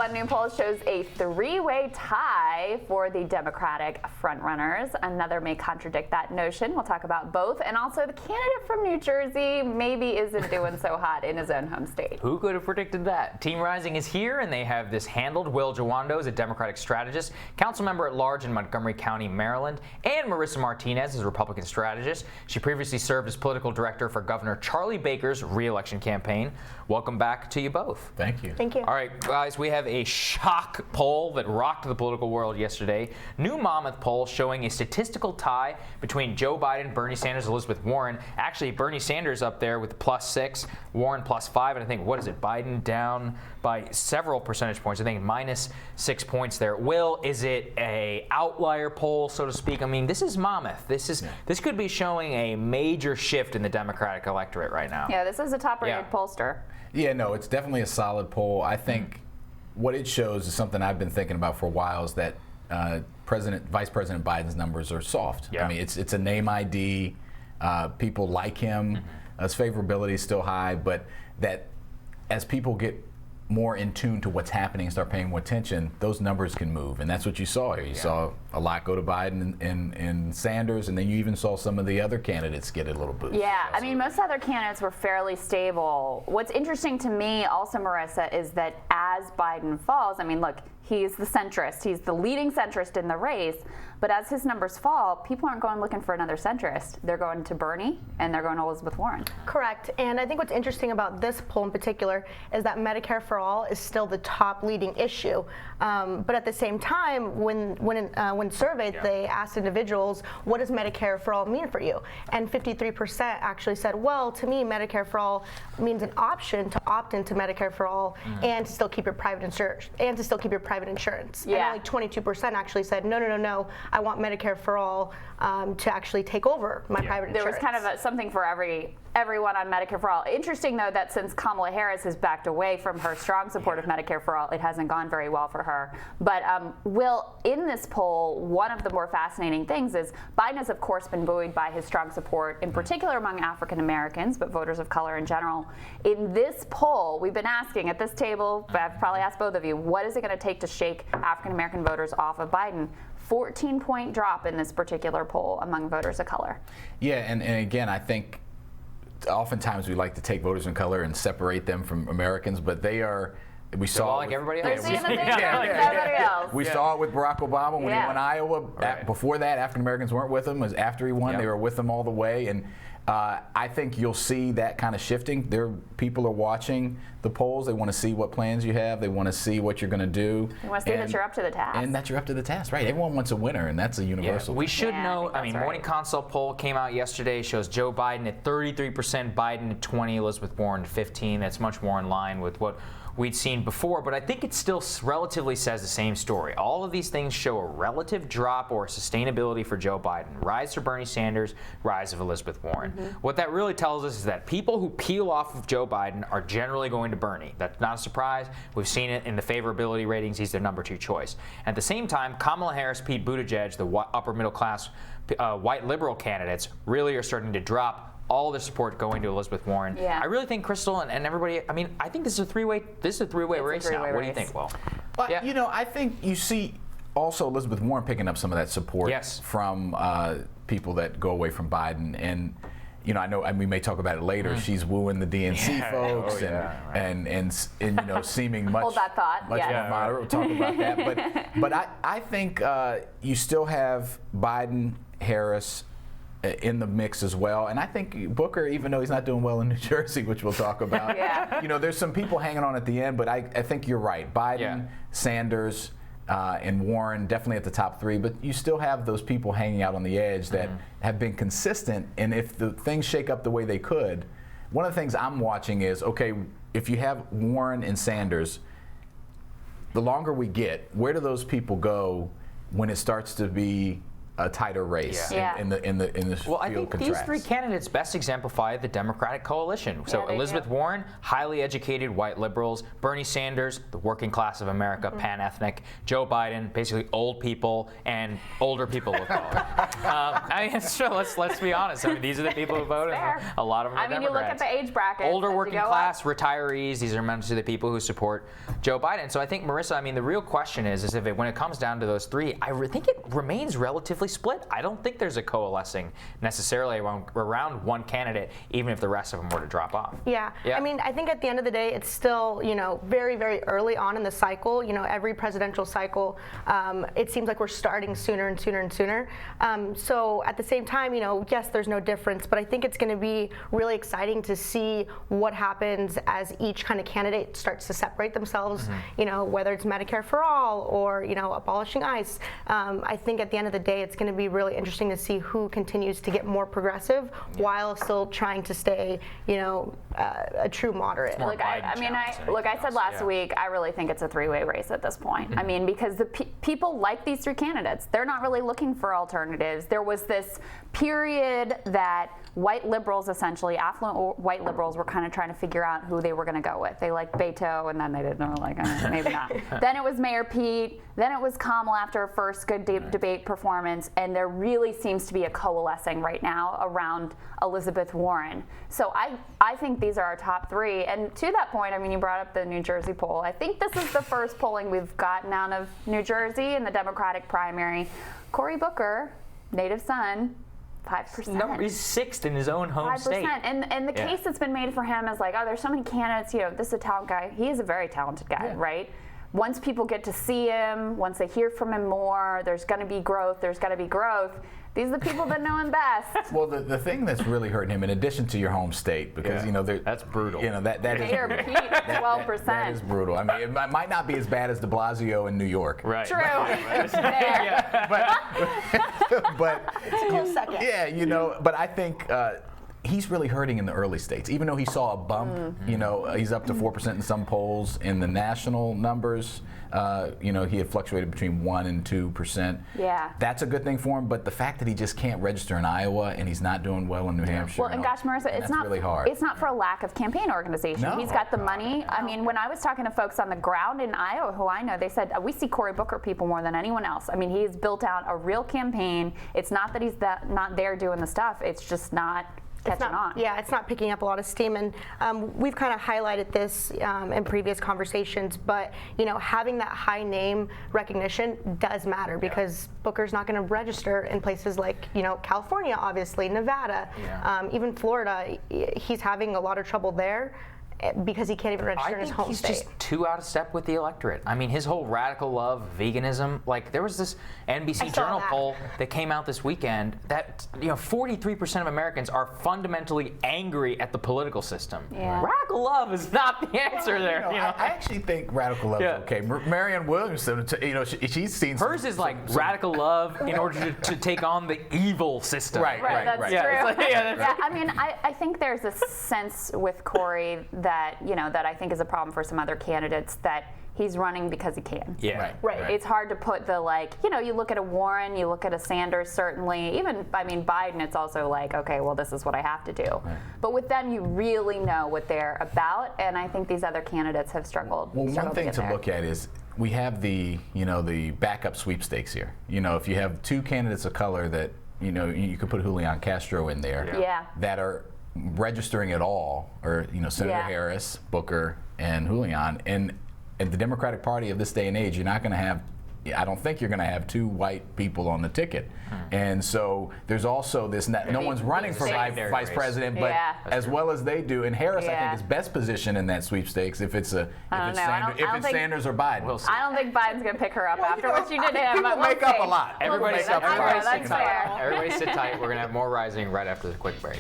one new poll shows a three-way tie for the Democratic frontrunners. Another may contradict that notion. We'll talk about both. And also the candidate from New Jersey maybe isn't doing so hot in his own home state. Who could have predicted that? Team Rising is here, and they have this handled. Will Jawando is a Democratic strategist, council member at large in Montgomery County, Maryland, and Marissa Martinez is a Republican strategist. She previously served as political director for Governor Charlie Baker's re-election campaign. Welcome back to you both. Thank you. Thank you. All right, guys, we have a shock poll that rocked the political world yesterday. New Monmouth poll showing a statistical tie between Joe Biden, Bernie Sanders, Elizabeth Warren. Actually, Bernie Sanders up there with +6, Warren +5, and I think, what is it, Biden down by several percentage points. I think -6 points there. Will, is it a outlier poll, so to speak? I mean, this is Monmouth. This could be showing a major shift in the Democratic electorate right now. Yeah, this is a top-rated pollster. Yeah, no, it's definitely a solid poll. I think what it shows is something I've been thinking about for a while, is that Vice President Biden's numbers are soft. Yeah. I mean, it's a name ID. People like him. His favorability is still high, but that as people get more in tune to what's happening and start paying more attention, those numbers can move. And that's what you saw here. You saw a lot go to Biden and Sanders, and then you even saw some of the other candidates get a little boost. Yeah, I mean, most other candidates were fairly stable. What's interesting to me also, Marissa, is that as Biden falls, I mean, look, he's the centrist. He's the leading centrist in the race. But as his numbers fall, people aren't going looking for another centrist. They're going to Bernie, and they're going to Elizabeth Warren. Correct. And I think what's interesting about this poll in particular is that Medicare for All is still the top leading issue. But at the same time, when surveyed, they asked individuals, what does Medicare for All mean for you? And 53% actually said, well, to me, Medicare for All means an option to opt into Medicare for All and to still keep your private insurance. Yeah. And only 22% actually said, no, I want Medicare for All to actually take over my private insurance. There was kind of something for everyone on Medicare for All. Interesting, though, that since Kamala Harris has backed away from her strong support of Medicare for All, it hasn't gone very well for her. But Will, in this poll, one of the more fascinating things is Biden has, of course, been buoyed by his strong support, in particular among African Americans, but voters of color in general. In this poll, we've been asking at this table, I've probably asked both of you, what is it going to take to shake African American voters off of Biden? 14-point drop in this particular poll among voters of color. Yeah, and again, I think oftentimes we like to take voters of color and separate them from Americans, but we saw like everybody else. They're seeing the same thing as everybody else. We saw it with Barack Obama when he won Iowa. Right. Before that, African Americans weren't with him. After he won, they were with him all the way. And I think you'll see that kind of shifting. People are watching the polls. They want to see what plans you have. They want to see what you're going to do. They want to see that you're up to the task. And that you're up to the task, right? Everyone wants a winner, and that's a universal. We should know. I mean, right. Morning Consult poll came out yesterday, shows Joe Biden at 33%, Biden at 20%, Elizabeth Warren at 15%. That's much more in line with what we'd seen before, but I think it still relatively says the same story. All of these things show a relative drop or sustainability for Joe Biden. Rise for Bernie Sanders, rise of Elizabeth Warren. What that really tells us is that people who peel off of Joe Biden are generally going to Bernie. That's not a surprise. We've seen it in the favorability ratings. He's their number 2 choice. At the same time, Kamala Harris, Pete Buttigieg, the upper middle class white liberal candidates, really are starting to drop all the support going to Elizabeth Warren. Yeah. I really think Crystal and everybody, I mean, I think this is a three-way race now. What do you think, Will? But, I think you see also Elizabeth Warren picking up some of that support from people that go away from Biden. And, I know, and we may talk about it later, she's wooing the DNC folks and seeming much, hold that thought. much more moderate. We'll talk about that. But I think you still have Biden, Harris, in the mix as well. And I think Booker, even though he's not doing well in New Jersey, which we'll talk about, there's some people hanging on at the end, but I think you're right. Biden, Sanders, and Warren definitely at the top 3, but you still have those people hanging out on the edge that have been consistent, and if the things shake up the way they could, one of the things I'm watching is, okay, if you have Warren and Sanders, the longer we get, where do those people go when it starts to be a tighter race Yeah. in the Well, I field think these contrast. three candidates best exemplify the Democratic coalition. So they Elizabeth do. Warren, highly educated white liberals; Bernie Sanders, the working class of America, pan-ethnic; Joe Biden, basically old people and older people of color. I mean, so let's be honest. I mean, these are the people who voted. fair. A lot of them are I mean, you look at Democrats. the age brackets. Older as you working go class, up. retirees, these are mostly the people who support Joe Biden. So I think, Marissa, I mean, the real question is if when it comes down to those three, I think it remains relatively split. I don't think there's a coalescing necessarily around one candidate, even if the rest of them were to drop off. Yeah. I mean, I think at the end of the day, it's still, very, very early on in the cycle. Every presidential cycle, it seems like we're starting sooner and sooner and sooner. So at the same time, yes, there's no difference, but I think it's going to be really exciting to see what happens as each kind of candidate starts to separate themselves, whether it's Medicare for all or, abolishing ICE. I think at the end of the day, it's going to be really interesting to see who continues to get more progressive while still trying to stay, a true moderate. More Look, I said last week, I really think it's a three-way race at this point. I mean, because the people like these three candidates. They're not really looking for alternatives. There was this period that white liberals, essentially affluent white liberals, were kind of trying to figure out who they were going to go with. They liked Beto, and then they didn't know, maybe not. Then it was Mayor Pete. Then it was Kamala after her first good debate performance, and there really seems to be a coalescing right now around Elizabeth Warren. So I think these are our top three. And to that point, I mean, you brought up the New Jersey poll. I think this is the first polling we've gotten out of New Jersey in the Democratic primary. Cory Booker, native son, 5%. No, he's sixth in his own home 5%. state. And the case that's been made for him is like, oh, there's so many candidates. This is a talent guy. He is a very talented guy, right? Once people get to see him, once they hear from him more, there's going to be growth. There's going to be growth. These are the people that know him best. Well, the thing that's really hurting him, in addition to your home state, because that's brutal. that is Mayor brutal. Pete, 12%. That is brutal. I mean, it might not be as bad as De Blasio in New York. Right. True. There. But It's a close second. yeah, but I think he's really hurting in the early states. Even though he saw a bump, he's up to 4% in some polls. In the national numbers, he had fluctuated between 1% and 2%. Yeah. That's a good thing for him. But the fact that he just can't register in Iowa and he's not doing well in New Hampshire. Well, and gosh, Marissa, it's that's not really hard. It's not for a lack of campaign organization. No. He's got the money. I mean, when I was talking to folks on the ground in Iowa who I know, they said we see Cory Booker people more than anyone else. I mean, he's built out a real campaign. It's not that he's not there doing the stuff. It's just not catching on. Yeah, it's not picking up a lot of steam, and we've kind of highlighted this in previous conversations. But having that high name recognition does matter because Booker's not going to register in places like California, obviously, Nevada, even Florida. He's having a lot of trouble there because he can't even register in his home state. He's just too out of step with the electorate. I mean, his whole radical love, veganism, like there was this NBC Journal poll that came out this weekend that 43% of Americans are fundamentally angry at at the political system. Yeah. Radical love is not the answer there. I actually think radical love is okay. Marianne Williamson, she's seen hers is like radical love in order to take on the evil system. Right. That's true. Yeah, it's like, Yeah, I mean, I think there's a sense with Cory that that I think is a problem for some other candidates that he's running because he can. Yeah. Right. It's hard to put the you look at a Warren, you look at a Sanders, certainly. Even, Biden, it's also like, okay, well, this is what I have to do. Right. But with them, you really know what they're about, and I think these other candidates have struggled. Well, one thing to there. look at is we have the backup sweepstakes here. If you have two candidates of color that, you could put Julian Castro in there that are registering at all, or Senator Harris, Booker, and Julian, and the Democratic Party of this day and age, you're not going to have. I don't think you're going to have two white people on the ticket, and so there's also this. No one's running for vice president, but as well as they do, and Harris, I think, is best positioned in that sweepstakes if it's Sanders or Biden. We'll see. I don't think Biden's going to pick her up after what she did to him. People but we'll make up see. a lot. Everybody sit That's tight. fair. Everybody sit tight. We're going to have more Rising right after the quick break.